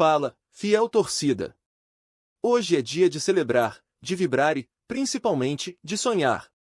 Fala, fiel torcida! Hoje é dia de celebrar, de vibrar e, principalmente, de sonhar.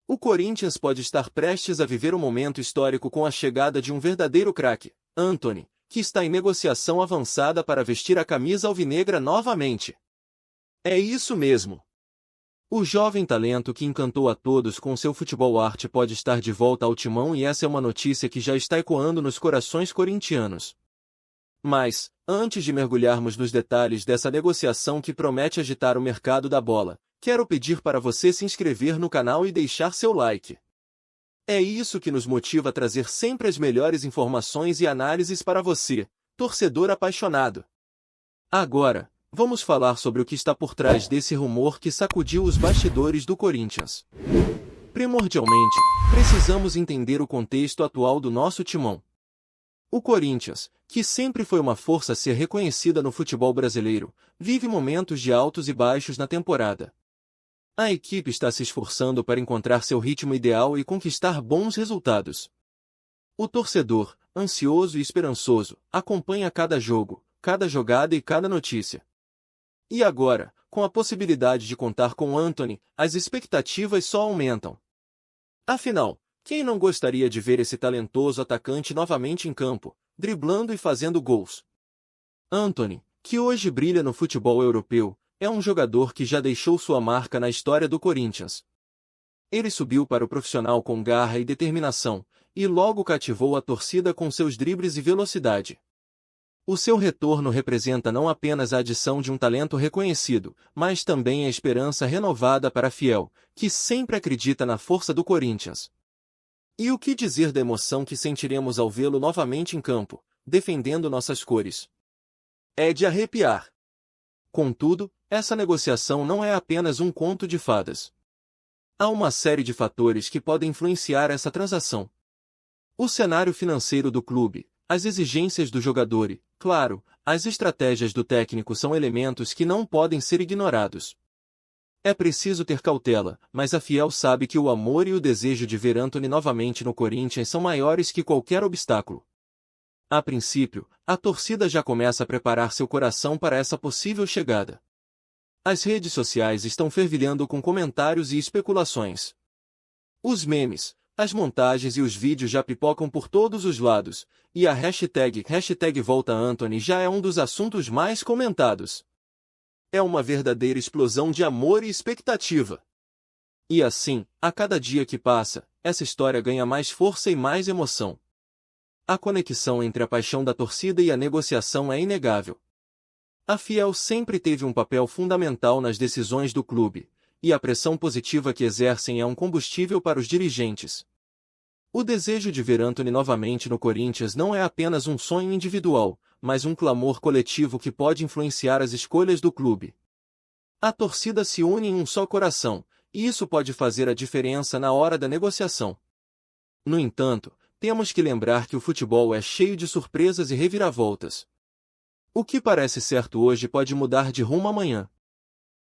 O Corinthians pode estar prestes a viver um momento histórico com a chegada de um verdadeiro craque, Antony, que está em negociação avançada para vestir a camisa alvinegra novamente. É isso mesmo! O jovem talento que encantou a todos com seu futebol arte pode estar de volta ao timão e essa é uma notícia que já está ecoando nos corações corintianos. Mas, antes de mergulharmos nos detalhes dessa negociação que promete agitar o mercado da bola, quero pedir para você se inscrever no canal e deixar seu like. É isso que nos motiva a trazer sempre as melhores informações e análises para você, torcedor apaixonado. Agora, vamos falar sobre o que está por trás desse rumor que sacudiu os bastidores do Corinthians. Primordialmente, precisamos entender o contexto atual do nosso timão. O Corinthians, que sempre foi uma força a ser reconhecida no futebol brasileiro, vive momentos de altos e baixos na temporada. A equipe está se esforçando para encontrar seu ritmo ideal e conquistar bons resultados. O torcedor, ansioso e esperançoso, acompanha cada jogo, cada jogada e cada notícia. E agora, com a possibilidade de contar com Antony, as expectativas só aumentam. Afinal, quem não gostaria de ver esse talentoso atacante novamente em campo, driblando e fazendo gols? Antony, que hoje brilha no futebol europeu, é um jogador que já deixou sua marca na história do Corinthians. Ele subiu para o profissional com garra e determinação, e logo cativou a torcida com seus dribles e velocidade. O seu retorno representa não apenas a adição de um talento reconhecido, mas também a esperança renovada para a fiel, que sempre acredita na força do Corinthians. E o que dizer da emoção que sentiremos ao vê-lo novamente em campo, defendendo nossas cores? É de arrepiar. Contudo, essa negociação não é apenas um conto de fadas. Há uma série de fatores que podem influenciar essa transação. O cenário financeiro do clube, as exigências do jogador e, claro, as estratégias do técnico são elementos que não podem ser ignorados. É preciso ter cautela, mas a fiel sabe que o amor e o desejo de ver Antony novamente no Corinthians são maiores que qualquer obstáculo. A princípio, a torcida já começa a preparar seu coração para essa possível chegada. As redes sociais estão fervilhando com comentários e especulações. Os memes, as montagens e os vídeos já pipocam por todos os lados, e a hashtag #VoltaAntony já é um dos assuntos mais comentados. É uma verdadeira explosão de amor e expectativa. E assim, a cada dia que passa, essa história ganha mais força e mais emoção. A conexão entre a paixão da torcida e a negociação é inegável. A Fiel sempre teve um papel fundamental nas decisões do clube, e a pressão positiva que exercem é um combustível para os dirigentes. O desejo de ver Antony novamente no Corinthians não é apenas um sonho individual, mas um clamor coletivo que pode influenciar as escolhas do clube. A torcida se une em um só coração, e isso pode fazer a diferença na hora da negociação. No entanto, temos que lembrar que o futebol é cheio de surpresas e reviravoltas. O que parece certo hoje pode mudar de rumo amanhã.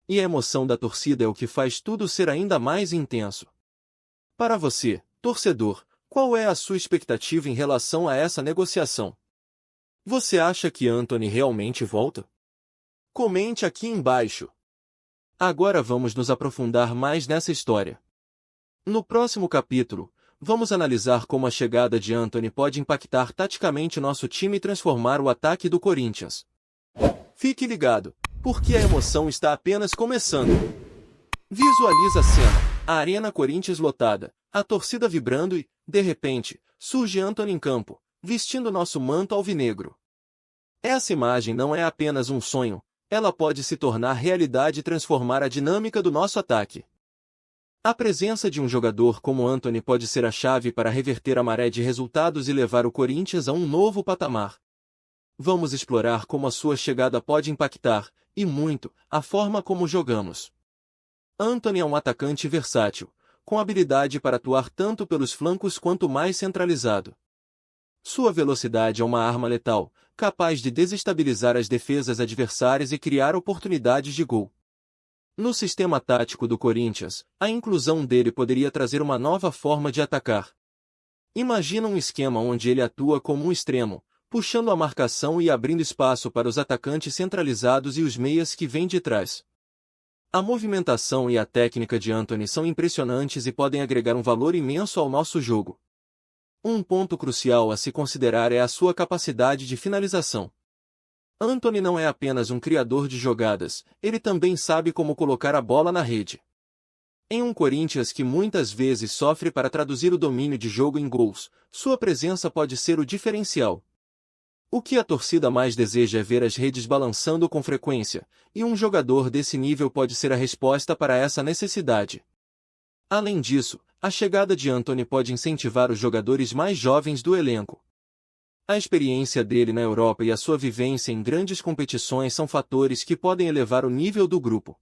E a emoção da torcida é o que faz tudo ser ainda mais intenso. Para você, torcedor, qual é a sua expectativa em relação a essa negociação? Você acha que Antony realmente volta? Comente aqui embaixo. Agora vamos nos aprofundar mais nessa história. No próximo capítulo, vamos analisar como a chegada de Antony pode impactar taticamente nosso time e transformar o ataque do Corinthians. Fique ligado, porque a emoção está apenas começando. Visualiza a cena, a Arena Corinthians lotada, a torcida vibrando e, de repente, surge Antony em campo, vestindo nosso manto alvinegro. Essa imagem não é apenas um sonho, ela pode se tornar realidade e transformar a dinâmica do nosso ataque. A presença de um jogador como Antony pode ser a chave para reverter a maré de resultados e levar o Corinthians a um novo patamar. Vamos explorar como a sua chegada pode impactar, e muito, a forma como jogamos. Antony é um atacante versátil, com habilidade para atuar tanto pelos flancos quanto mais centralizado. Sua velocidade é uma arma letal, capaz de desestabilizar as defesas adversárias e criar oportunidades de gol. No sistema tático do Corinthians, a inclusão dele poderia trazer uma nova forma de atacar. Imagina um esquema onde ele atua como um extremo, puxando a marcação e abrindo espaço para os atacantes centralizados e os meias que vêm de trás. A movimentação e a técnica de Antony são impressionantes e podem agregar um valor imenso ao nosso jogo. Um ponto crucial a se considerar é a sua capacidade de finalização. Antony não é apenas um criador de jogadas, ele também sabe como colocar a bola na rede. Em um Corinthians que muitas vezes sofre para traduzir o domínio de jogo em gols, sua presença pode ser o diferencial. O que a torcida mais deseja é ver as redes balançando com frequência, e um jogador desse nível pode ser a resposta para essa necessidade. Além disso, a chegada de Antony pode incentivar os jogadores mais jovens do elenco. A experiência dele na Europa e a sua vivência em grandes competições são fatores que podem elevar o nível do grupo.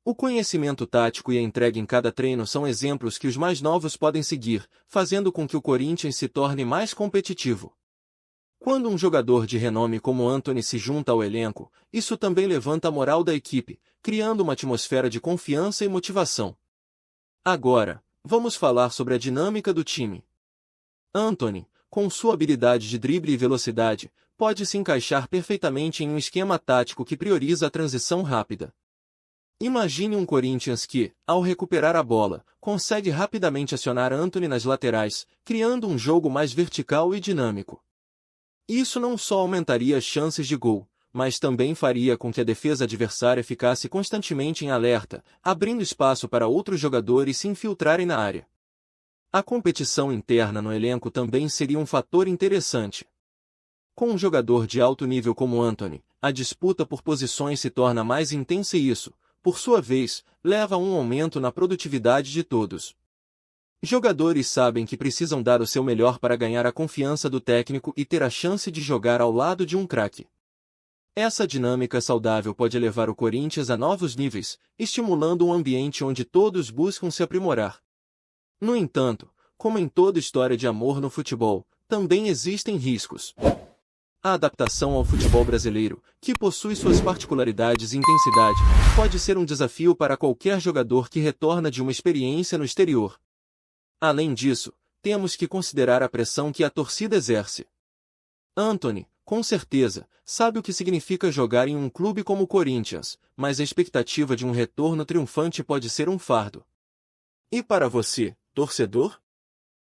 O conhecimento tático e a entrega em cada treino são exemplos que os mais novos podem seguir, fazendo com que o Corinthians se torne mais competitivo. Quando um jogador de renome como Antony se junta ao elenco, isso também levanta a moral da equipe, criando uma atmosfera de confiança e motivação. Agora, vamos falar sobre a dinâmica do time. Antony, com sua habilidade de drible e velocidade, pode se encaixar perfeitamente em um esquema tático que prioriza a transição rápida. Imagine um Corinthians que, ao recuperar a bola, consegue rapidamente acionar Antony nas laterais, criando um jogo mais vertical e dinâmico. Isso não só aumentaria as chances de gol, mas também faria com que a defesa adversária ficasse constantemente em alerta, abrindo espaço para outros jogadores se infiltrarem na área. A competição interna no elenco também seria um fator interessante. Com um jogador de alto nível como Antony, a disputa por posições se torna mais intensa e isso, por sua vez, leva a um aumento na produtividade de todos. Jogadores sabem que precisam dar o seu melhor para ganhar a confiança do técnico e ter a chance de jogar ao lado de um craque. Essa dinâmica saudável pode levar o Corinthians a novos níveis, estimulando um ambiente onde todos buscam se aprimorar. No entanto, como em toda história de amor no futebol, também existem riscos. A adaptação ao futebol brasileiro, que possui suas particularidades e intensidade, pode ser um desafio para qualquer jogador que retorna de uma experiência no exterior. Além disso, temos que considerar a pressão que a torcida exerce. Antony, com certeza, sabe o que significa jogar em um clube como o Corinthians, mas a expectativa de um retorno triunfante pode ser um fardo. E para você, torcedor?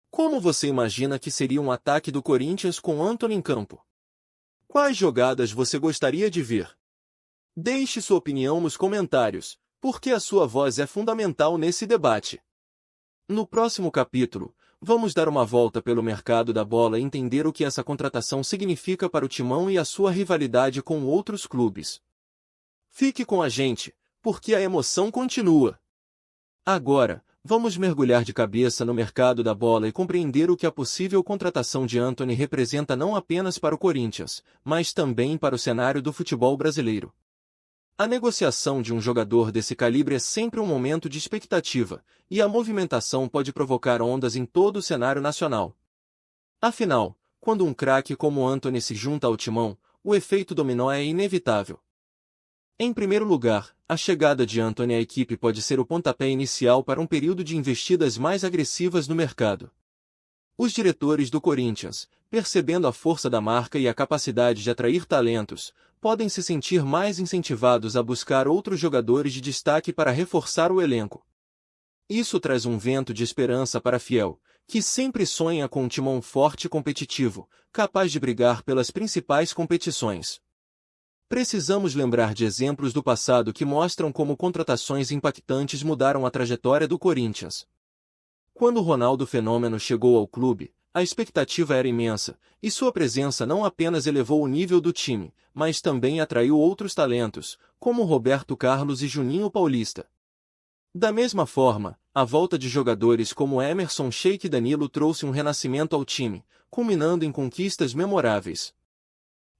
Como você imagina que seria um ataque do Corinthians com Antony em campo? Quais jogadas você gostaria de ver? Deixe sua opinião nos comentários, porque a sua voz é fundamental nesse debate. No próximo capítulo, vamos dar uma volta pelo mercado da bola e entender o que essa contratação significa para o Timão e a sua rivalidade com outros clubes. Fique com a gente, porque a emoção continua. Agora, vamos mergulhar de cabeça no mercado da bola e compreender o que a possível contratação de Antony representa não apenas para o Corinthians, mas também para o cenário do futebol brasileiro. A negociação de um jogador desse calibre é sempre um momento de expectativa, e a movimentação pode provocar ondas em todo o cenário nacional. Afinal, quando um craque como Antony se junta ao Timão, o efeito dominó é inevitável. Em primeiro lugar, a chegada de Antony à equipe pode ser o pontapé inicial para um período de investidas mais agressivas no mercado. Os diretores do Corinthians, percebendo a força da marca e a capacidade de atrair talentos, podem se sentir mais incentivados a buscar outros jogadores de destaque para reforçar o elenco. Isso traz um vento de esperança para Fiel, que sempre sonha com um Timão forte e competitivo, capaz de brigar pelas principais competições. Precisamos lembrar de exemplos do passado que mostram como contratações impactantes mudaram a trajetória do Corinthians. Quando Ronaldo Fenômeno chegou ao clube, a expectativa era imensa, e sua presença não apenas elevou o nível do time, mas também atraiu outros talentos, como Roberto Carlos e Juninho Paulista. Da mesma forma, a volta de jogadores como Emerson Sheik e Danilo trouxe um renascimento ao time, culminando em conquistas memoráveis.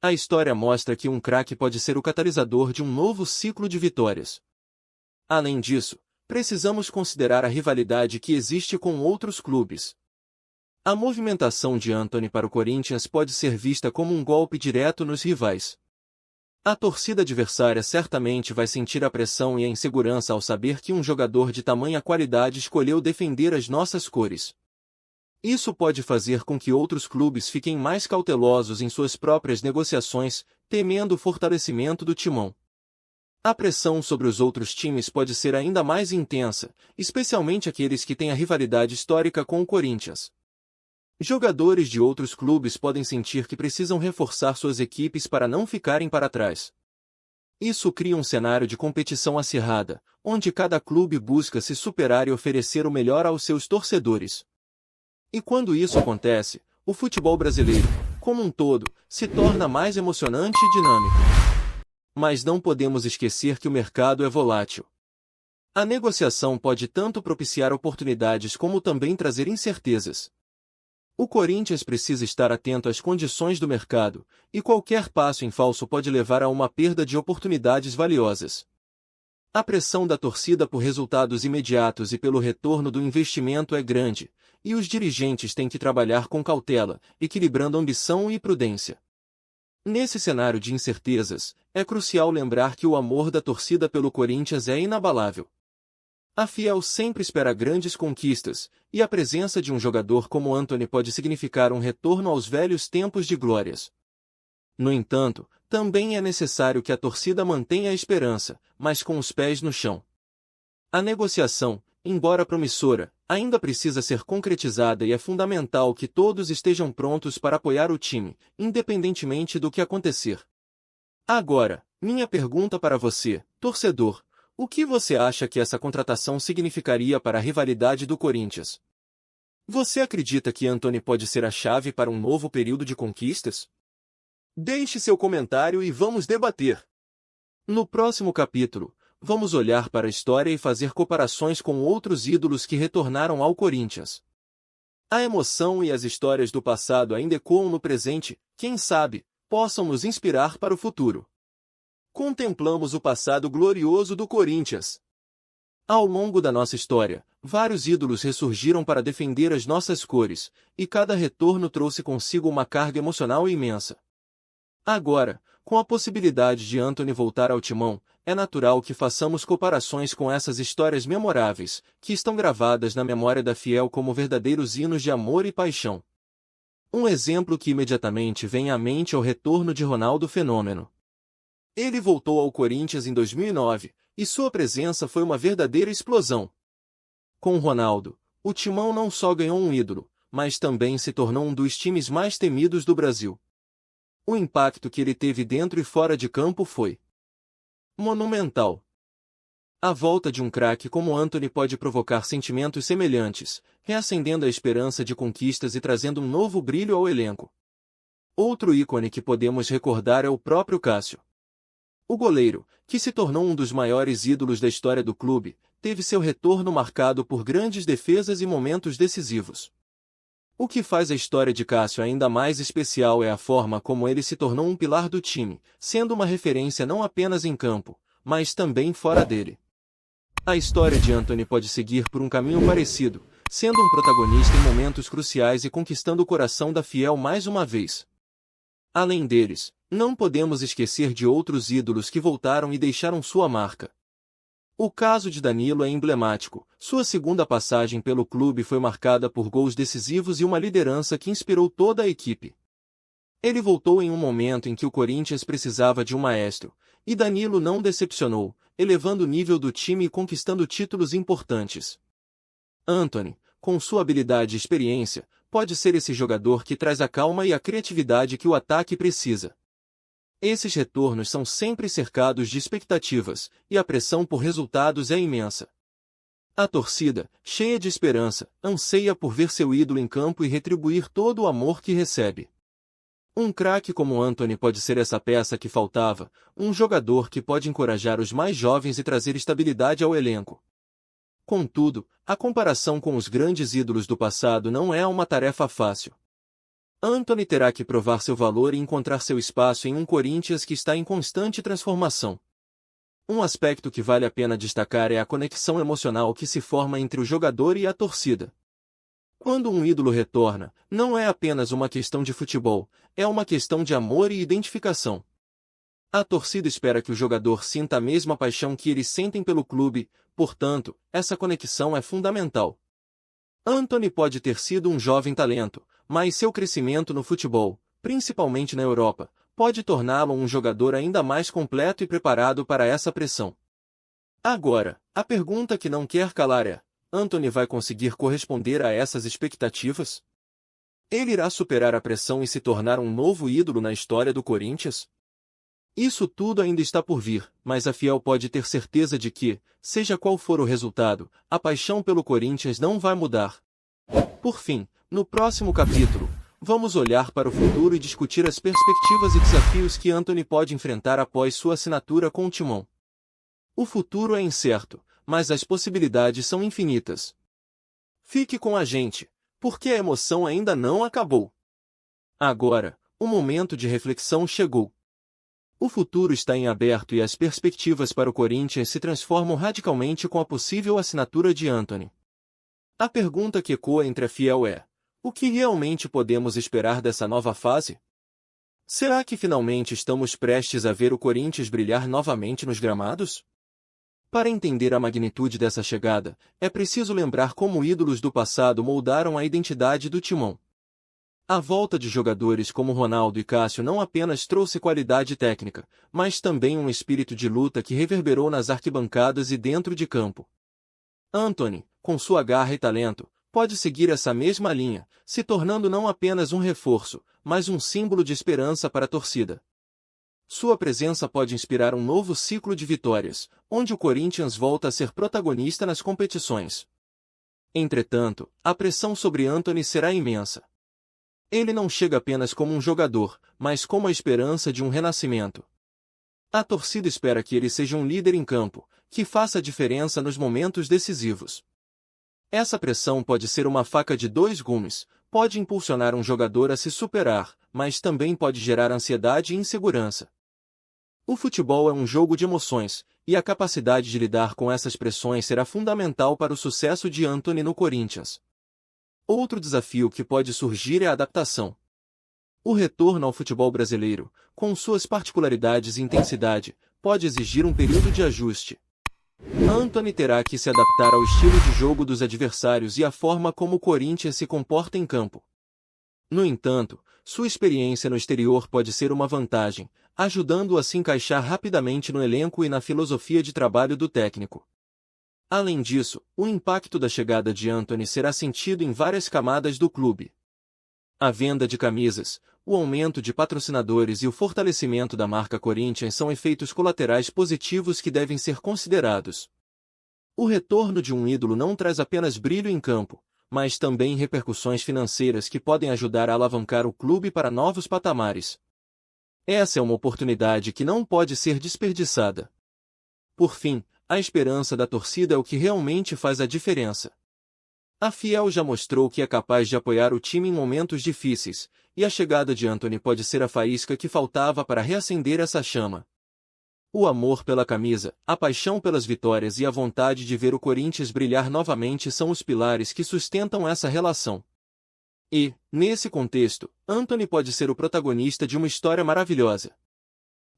A história mostra que um craque pode ser o catalisador de um novo ciclo de vitórias. Além disso, precisamos considerar a rivalidade que existe com outros clubes. A movimentação de Antony para o Corinthians pode ser vista como um golpe direto nos rivais. A torcida adversária certamente vai sentir a pressão e a insegurança ao saber que um jogador de tamanha qualidade escolheu defender as nossas cores. Isso pode fazer com que outros clubes fiquem mais cautelosos em suas próprias negociações, temendo o fortalecimento do timão. A pressão sobre os outros times pode ser ainda mais intensa, especialmente aqueles que têm a rivalidade histórica com o Corinthians. Jogadores de outros clubes podem sentir que precisam reforçar suas equipes para não ficarem para trás. Isso cria um cenário de competição acirrada, onde cada clube busca se superar e oferecer o melhor aos seus torcedores. E quando isso acontece, o futebol brasileiro, como um todo, se torna mais emocionante e dinâmico. Mas não podemos esquecer que o mercado é volátil. A negociação pode tanto propiciar oportunidades como também trazer incertezas. O Corinthians precisa estar atento às condições do mercado, e qualquer passo em falso pode levar a uma perda de oportunidades valiosas. A pressão da torcida por resultados imediatos e pelo retorno do investimento é grande, e os dirigentes têm que trabalhar com cautela, equilibrando ambição e prudência. Nesse cenário de incertezas, é crucial lembrar que o amor da torcida pelo Corinthians é inabalável. A Fiel sempre espera grandes conquistas, e a presença de um jogador como Antony pode significar um retorno aos velhos tempos de glórias. No entanto, também é necessário que a torcida mantenha a esperança, mas com os pés no chão. A negociação, embora promissora, ainda precisa ser concretizada e é fundamental que todos estejam prontos para apoiar o time, independentemente do que acontecer. Agora, minha pergunta para você, torcedor: o que você acha que essa contratação significaria para a rivalidade do Corinthians? Você acredita que Antony pode ser a chave para um novo período de conquistas? Deixe seu comentário e vamos debater. No próximo capítulo, vamos olhar para a história e fazer comparações com outros ídolos que retornaram ao Corinthians. A emoção e as histórias do passado ainda ecoam no presente, quem sabe, possam nos inspirar para o futuro. Contemplamos o passado glorioso do Corinthians. Ao longo da nossa história, vários ídolos ressurgiram para defender as nossas cores, e cada retorno trouxe consigo uma carga emocional imensa. Agora, com a possibilidade de Antony voltar ao timão, é natural que façamos comparações com essas histórias memoráveis, que estão gravadas na memória da Fiel como verdadeiros hinos de amor e paixão. Um exemplo que imediatamente vem à mente é o retorno de Ronaldo Fenômeno. Ele voltou ao Corinthians em 2009, e sua presença foi uma verdadeira explosão. Com Ronaldo, o timão não só ganhou um ídolo, mas também se tornou um dos times mais temidos do Brasil. O impacto que ele teve dentro e fora de campo foi monumental. A volta de um craque como Antony pode provocar sentimentos semelhantes, reacendendo a esperança de conquistas e trazendo um novo brilho ao elenco. Outro ícone que podemos recordar é o próprio Cássio. O goleiro, que se tornou um dos maiores ídolos da história do clube, teve seu retorno marcado por grandes defesas e momentos decisivos. O que faz a história de Cássio ainda mais especial é a forma como ele se tornou um pilar do time, sendo uma referência não apenas em campo, mas também fora dele. A história de Antony pode seguir por um caminho parecido, sendo um protagonista em momentos cruciais e conquistando o coração da Fiel mais uma vez. Além deles, não podemos esquecer de outros ídolos que voltaram e deixaram sua marca. O caso de Danilo é emblemático. Sua segunda passagem pelo clube foi marcada por gols decisivos e uma liderança que inspirou toda a equipe. Ele voltou em um momento em que o Corinthians precisava de um maestro, e Danilo não decepcionou, elevando o nível do time e conquistando títulos importantes. Antony, com sua habilidade e experiência, pode ser esse jogador que traz a calma e a criatividade que o ataque precisa. Esses retornos são sempre cercados de expectativas, e a pressão por resultados é imensa. A torcida, cheia de esperança, anseia por ver seu ídolo em campo e retribuir todo o amor que recebe. Um craque como Antony pode ser essa peça que faltava, um jogador que pode encorajar os mais jovens e trazer estabilidade ao elenco. Contudo, a comparação com os grandes ídolos do passado não é uma tarefa fácil. Antony terá que provar seu valor e encontrar seu espaço em um Corinthians que está em constante transformação. Um aspecto que vale a pena destacar é a conexão emocional que se forma entre o jogador e a torcida. Quando um ídolo retorna, não é apenas uma questão de futebol, é uma questão de amor e identificação. A torcida espera que o jogador sinta a mesma paixão que eles sentem pelo clube, portanto, essa conexão é fundamental. Antony pode ter sido um jovem talento, mas seu crescimento no futebol, principalmente na Europa, pode torná-lo um jogador ainda mais completo e preparado para essa pressão. Agora, a pergunta que não quer calar é: Antony vai conseguir corresponder a essas expectativas? Ele irá superar a pressão e se tornar um novo ídolo na história do Corinthians? Isso tudo ainda está por vir, mas a Fiel pode ter certeza de que, seja qual for o resultado, a paixão pelo Corinthians não vai mudar. Por fim, no próximo capítulo, vamos olhar para o futuro e discutir as perspectivas e desafios que Antony pode enfrentar após sua assinatura com o Timão. O futuro é incerto, mas as possibilidades são infinitas. Fique com a gente, porque a emoção ainda não acabou. Agora, o momento de reflexão chegou. O futuro está em aberto e as perspectivas para o Corinthians se transformam radicalmente com a possível assinatura de Antony. A pergunta que ecoa entre a Fiel é: o que realmente podemos esperar dessa nova fase? Será que finalmente estamos prestes a ver o Corinthians brilhar novamente nos gramados? Para entender a magnitude dessa chegada, é preciso lembrar como ídolos do passado moldaram a identidade do Timão. A volta de jogadores como Ronaldo e Cássio não apenas trouxe qualidade técnica, mas também um espírito de luta que reverberou nas arquibancadas e dentro de campo. Antony, com sua garra e talento, pode seguir essa mesma linha, se tornando não apenas um reforço, mas um símbolo de esperança para a torcida. Sua presença pode inspirar um novo ciclo de vitórias, onde o Corinthians volta a ser protagonista nas competições. Entretanto, a pressão sobre Antony será imensa. Ele não chega apenas como um jogador, mas como a esperança de um renascimento. A torcida espera que ele seja um líder em campo, que faça a diferença nos momentos decisivos. Essa pressão pode ser uma faca de dois gumes, pode impulsionar um jogador a se superar, mas também pode gerar ansiedade e insegurança. O futebol é um jogo de emoções, e a capacidade de lidar com essas pressões será fundamental para o sucesso de Antony no Corinthians. Outro desafio que pode surgir é a adaptação. O retorno ao futebol brasileiro, com suas particularidades e intensidade, pode exigir um período de ajuste. Antony terá que se adaptar ao estilo de jogo dos adversários e à forma como o Corinthians se comporta em campo. No entanto, sua experiência no exterior pode ser uma vantagem, ajudando-o a se encaixar rapidamente no elenco e na filosofia de trabalho do técnico. Além disso, o impacto da chegada de Antony será sentido em várias camadas do clube. A venda de camisas, o aumento de patrocinadores e o fortalecimento da marca Corinthians são efeitos colaterais positivos que devem ser considerados. O retorno de um ídolo não traz apenas brilho em campo, mas também repercussões financeiras que podem ajudar a alavancar o clube para novos patamares. Essa é uma oportunidade que não pode ser desperdiçada. Por fim, a esperança da torcida é o que realmente faz a diferença. A Fiel já mostrou que é capaz de apoiar o time em momentos difíceis, e a chegada de Antony pode ser a faísca que faltava para reacender essa chama. O amor pela camisa, a paixão pelas vitórias e a vontade de ver o Corinthians brilhar novamente são os pilares que sustentam essa relação. E, nesse contexto, Antony pode ser o protagonista de uma história maravilhosa.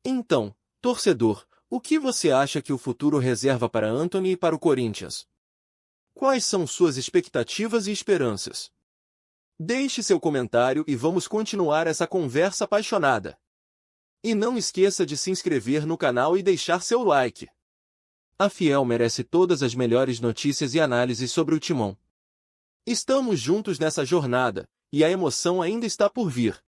Então, torcedor, o que você acha que o futuro reserva para Antony e para o Corinthians? Quais são suas expectativas e esperanças? Deixe seu comentário e vamos continuar essa conversa apaixonada. E não esqueça de se inscrever no canal e deixar seu like. A Fiel merece todas as melhores notícias e análises sobre o Timão. Estamos juntos nessa jornada, e a emoção ainda está por vir.